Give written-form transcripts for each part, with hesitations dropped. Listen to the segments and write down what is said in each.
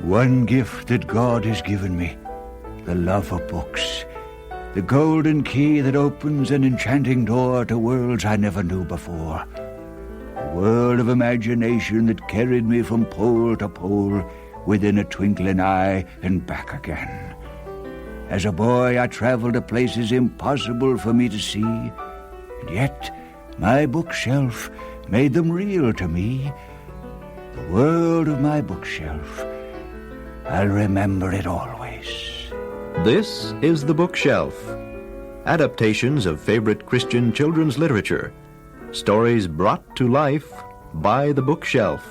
One gift that God has given me, the love of books. The golden key that opens an enchanting door to worlds I never knew before. A world of imagination that carried me from pole to pole within a twinkling eye and back again. As a boy, I traveled to places impossible for me to see, and yet my bookshelf made them real to me. The world of my bookshelf, I'll remember it always. This is The Bookshelf. Adaptations of favorite Christian children's literature. Stories brought to life by The Bookshelf.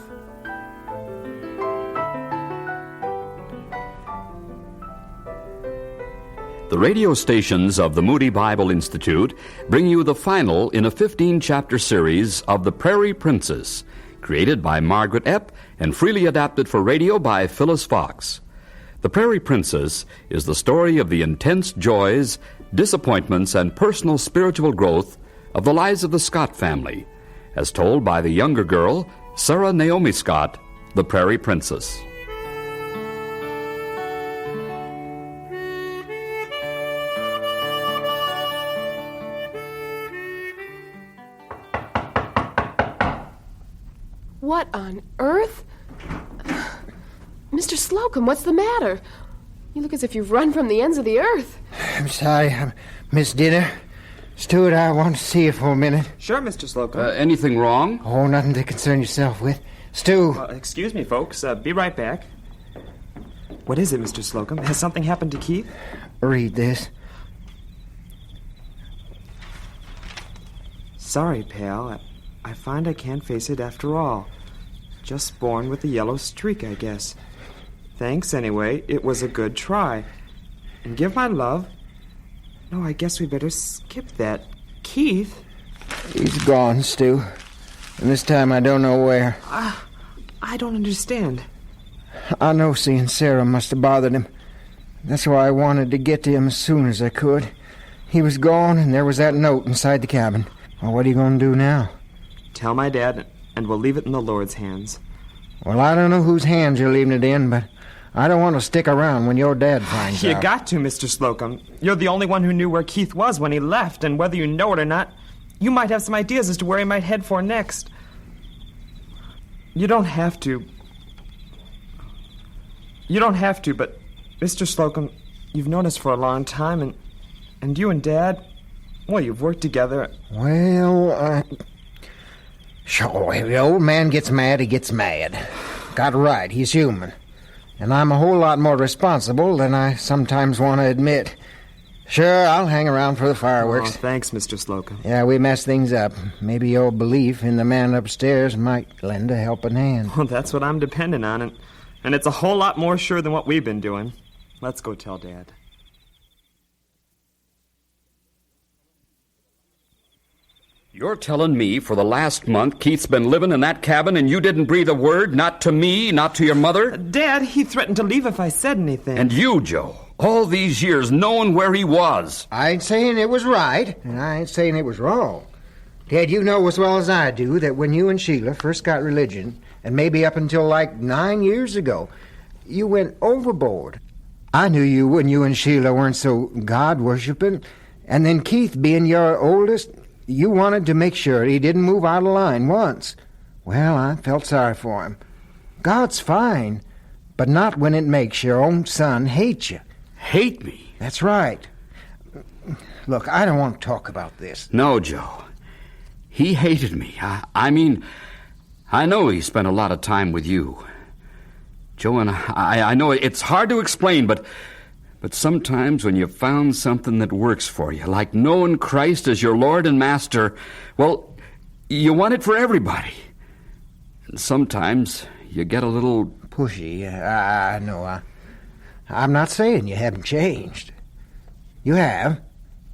The radio stations of the Moody Bible Institute bring you the final in a 15-chapter series of The Prairie Princess, created by Margaret Epp and freely adapted for radio by Phyllis Fox. The Prairie Princess is the story of the intense joys, disappointments, and personal spiritual growth of the lives of the Scott family, as told by the younger girl, Sarah Naomi Scott, the Prairie Princess. What on earth? Mr. Slocum, what's the matter? You look as if you've run from the ends of the earth. I'm sorry, I missed dinner. Stuart, I want to see you for a minute. Sure, Mr. Slocum. Anything wrong? Oh, nothing to concern yourself with. Stu! Excuse me, folks. Be right back. What is it, Mr. Slocum? Has something happened to Keith? Read this. Sorry, pal. I find I can't face it after all. Just born with a yellow streak, I guess. Thanks, anyway. It was a good try. And give my love. No, I guess we better skip that. Keith? He's gone, Stu. And this time I don't know where. I don't understand. I know seeing Sarah must have bothered him. That's why I wanted to get to him as soon as I could. He was gone, and there was that note inside the cabin. Well, what are you going to do now? Tell my dad, and we'll leave it in the Lord's hands. Well, I don't know whose hands you're leaving it in, but I don't want to stick around when your dad finds out. You got to, Mr. Slocum. You're the only one who knew where Keith was when he left, and whether you know it or not, you might have some ideas as to where he might head for next. You don't have to. But, Mr. Slocum, you've known us for a long time, and you and Dad, well, you've worked together. Well, sure, if the old man gets mad, he gets mad. Got it right, he's human. And I'm a whole lot more responsible than I sometimes want to admit. Sure, I'll hang around for the fireworks. Oh, thanks, Mr. Slocum. Yeah, we messed things up. Maybe your belief in the man upstairs might lend a helping hand. Well, that's what I'm depending on, and it's a whole lot more sure than what we've been doing. Let's go tell Dad. You're telling me for the last month Keith's been living in that cabin and you didn't breathe a word, not to me, not to your mother? Dad, he threatened to leave if I said anything. And you, Joe, all these years knowing where he was. I ain't saying it was right, and I ain't saying it was wrong. Dad, you know as well as I do that when you and Sheila first got religion, and maybe up until like 9 years ago, you went overboard. I knew you when you and Sheila weren't so God-worshipping, and then Keith being your oldest, you wanted to make sure he didn't move out of line once. Well, I felt sorry for him. God's fine, but not when it makes your own son hate you. Hate me? That's right. Look, I don't want to talk about this. No, Joe. He hated me. I mean, I know he spent a lot of time with you. Joe, and I know it's hard to explain, but sometimes when you've found something that works for you, like knowing Christ as your Lord and Master, well, you want it for everybody. And sometimes you get a little pushy. I know. I'm not saying you haven't changed. You have.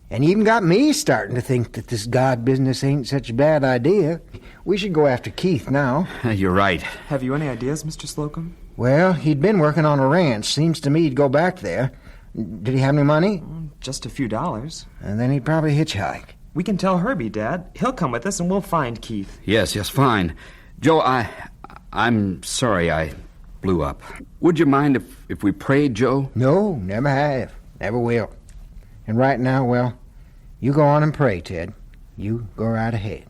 And even got me starting to think that this God business ain't such a bad idea. We should go after Keith now. You're right. Have you any ideas, Mr. Slocum? Well, he'd been working on a ranch. Seems to me he'd go back there. Did he have any money? Just a few dollars. And then he'd probably hitchhike. We can tell Herbie, Dad. He'll come with us and we'll find Keith. Yes, fine. Joe, I'm sorry. blew up. Would you mind if we prayed, Joe? No, never have. Never will. And right now, well, you go on and pray, Ted. You go right ahead.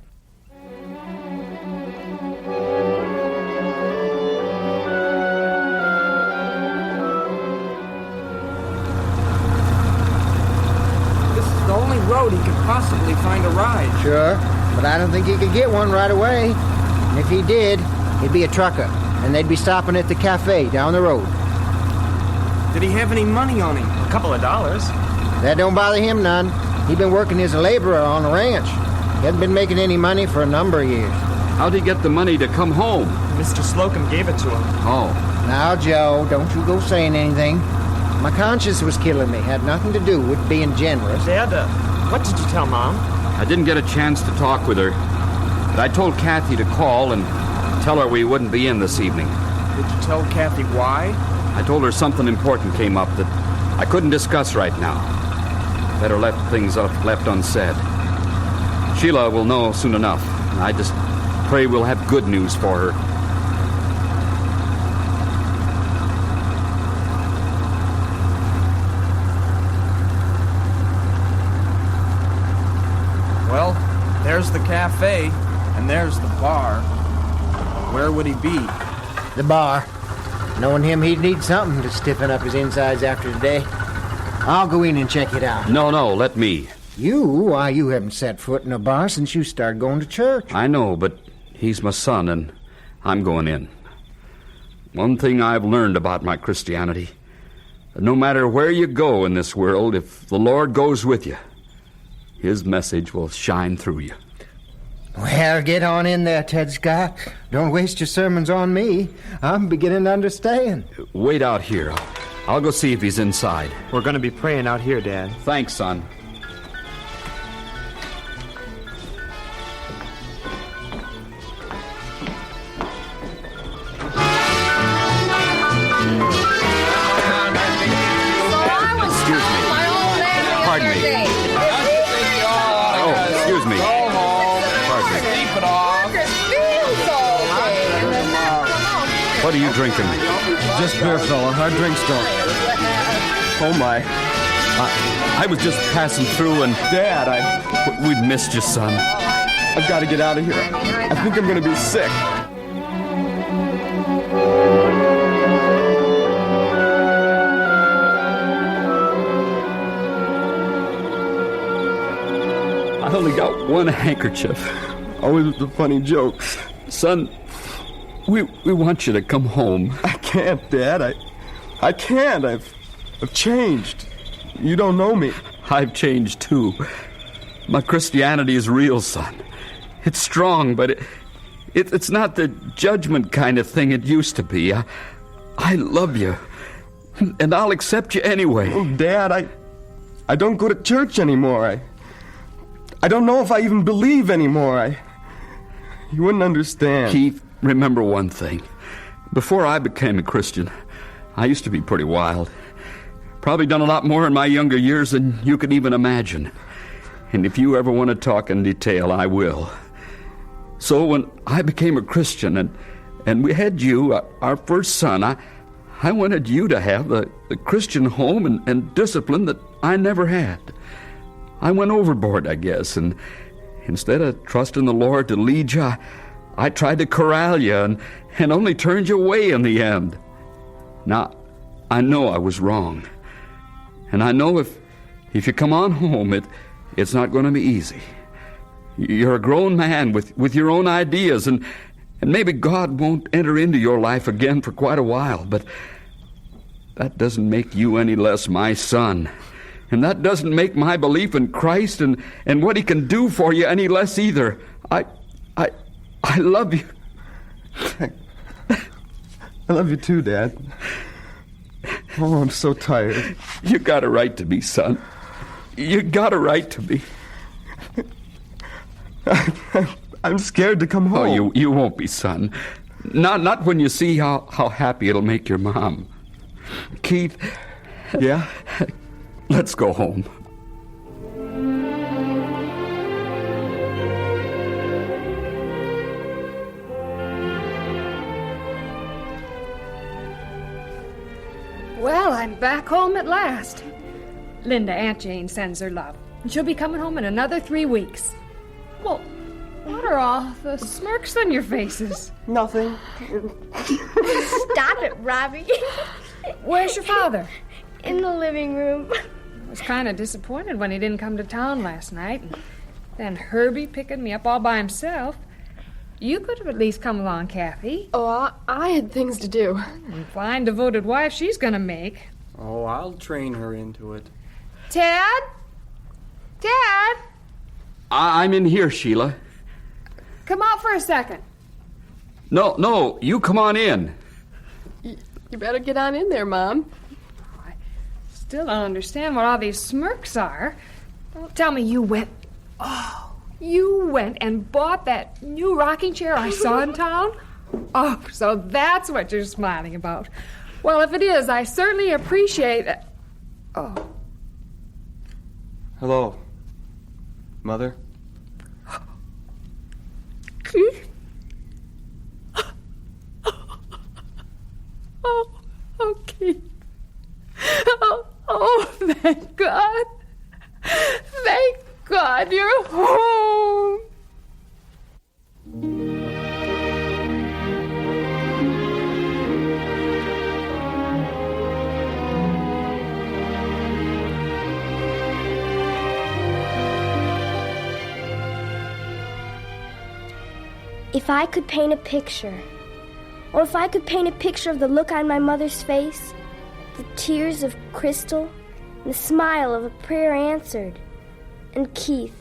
This is the only road he could possibly find a ride. Sure, but I don't think he could get one right away. And if he did, he'd be a trucker, and they'd be stopping at the cafe down the road. Did he have any money on him? A couple of dollars. That don't bother him none. He'd been working as a laborer on a ranch. He hadn't been making any money for a number of years. How'd he get the money to come home? Mr. Slocum gave it to him. Oh, Now, Joe, don't you go saying anything. My conscience was killing me. Had nothing to do with being generous. Dad, what did you tell Mom? I didn't get a chance to talk with her, but I told Kathy to call and tell her we wouldn't be in this evening. Did you tell Kathy why? I told her something important came up that I couldn't discuss right now. Better let things left unsaid. Sheila will know soon enough. I just pray we'll have good news for her. Well, there's the cafe, and there's the bar. Where would he be? The bar. Knowing him, he'd need something to stiffen up his insides after today. I'll go in and check it out. No, let me. You? Why, you haven't set foot in a bar since you started going to church. I know, but he's my son, and I'm going in. One thing I've learned about my Christianity, that no matter where you go in this world, if the Lord goes with you, His message will shine through you. Well, get on in there, Ted Scott. Don't waste your sermons on me. I'm beginning to understand. Wait out here. I'll go see if he's inside. We're going to be praying out here, Dad. Thanks, son. Excuse me. Pardon me. Oh, excuse me. Pardon me. What are you drinking? Just beer, fella. Our drinks don't. Oh, my. I was just passing through and... Dad, We've missed you, son. I've got to get out of here. I think I'm going to be sick. I only got one handkerchief. Always with the funny jokes. Son, we want you to come home. I can't, Dad. I can't. I've changed. You don't know me. I've changed, too. My Christianity is real, son. It's strong, but it's not the judgment kind of thing it used to be. I love you, and I'll accept you anyway. Oh, Dad, I don't go to church anymore. I don't know if I even believe anymore. You wouldn't understand. Keith, remember one thing. Before I became a Christian, I used to be pretty wild. Probably done a lot more in my younger years than you could even imagine. And if you ever want to talk in detail, I will. So when I became a Christian and we had you, our first son, I wanted you to have the Christian home and discipline that I never had. I went overboard, I guess, and instead of trusting the Lord to lead you, I tried to corral you and only turned you away in the end. Now, I know I was wrong. And I know if you come on home, it's not going to be easy. You're a grown man with your own ideas, and maybe God won't enter into your life again for quite a while, but that doesn't make you any less my son. And that doesn't make my belief in Christ and what He can do for you any less either. I love you. I love you too, Dad. Oh, I'm so tired. You got a right to be, son. You got a right to be. I'm scared to come home. Oh, you won't be, son. Not when you see how happy it'll make your mom. Keith. Yeah? Let's go home. I'm back home at last. Linda, Aunt Jane sends her love. And she'll be coming home in another 3 weeks. Well, what are all the smirks on your faces? Nothing. Stop it, Robbie. Where's your father? In the living room. I was kind of disappointed when he didn't come to town last night. And then Herbie picking me up all by himself. You could have at least come along, Kathy. Oh, I had things to do. Fine devoted wife she's gonna make. Oh, I'll train her into it. Ted? Ted? I'm in here, Sheila. Come out for a second. No, you come on in. You better get on in there, Mom. I still don't understand what all these smirks are. Don't tell me you went and bought that new rocking chair I saw in town? Oh, so that's what you're smiling about. Well, if it is, I certainly appreciate it. Oh. Hello, Mother. Keith? Oh, Keith. Oh, thank God. Thank God you're home. If I could paint a picture, or if I could paint a picture of the look on my mother's face, the tears of crystal, and the smile of a prayer answered. And Keith,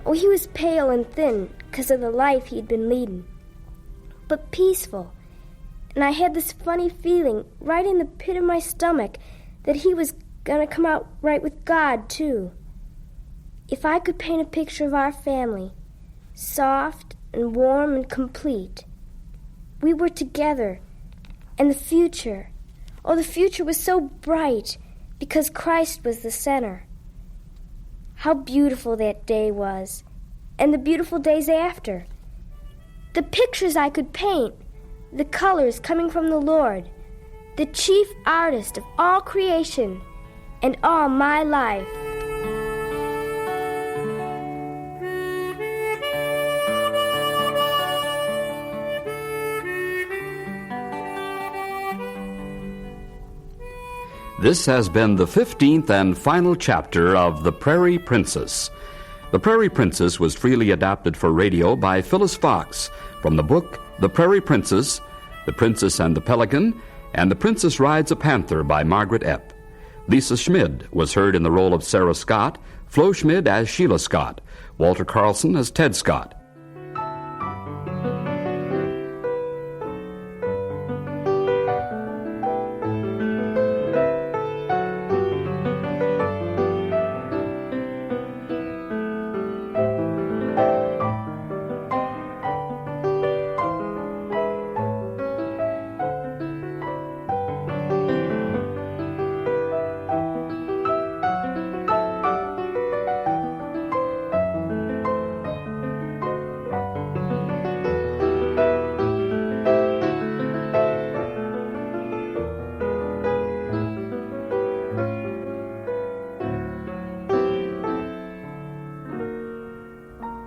oh, he was pale and thin because of the life he'd been leading, but peaceful. And I had this funny feeling right in the pit of my stomach that he was gonna come out right with God, too. If I could paint a picture of our family, soft and warm and complete. We were together, and the future, oh, the future was so bright because Christ was the center. How beautiful that day was, and the beautiful days after. The pictures I could paint, the colors coming from the Lord, the chief artist of all creation and all my life. This has been the 15th and final chapter of The Prairie Princess. The Prairie Princess was freely adapted for radio by Phyllis Fox from the book The Prairie Princess, The Princess and the Pelican, and The Princess Rides a Panther by Margaret Epp. Lisa Schmid was heard in the role of Sarah Scott, Flo Schmid as Sheila Scott, Walter Carlson as Ted Scott.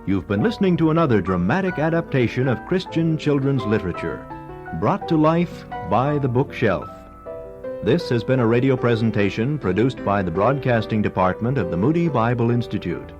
You've been listening to another dramatic adaptation of Christian children's literature, brought to life by the Bookshelf. This has been a radio presentation produced by the Broadcasting Department of the Moody Bible Institute.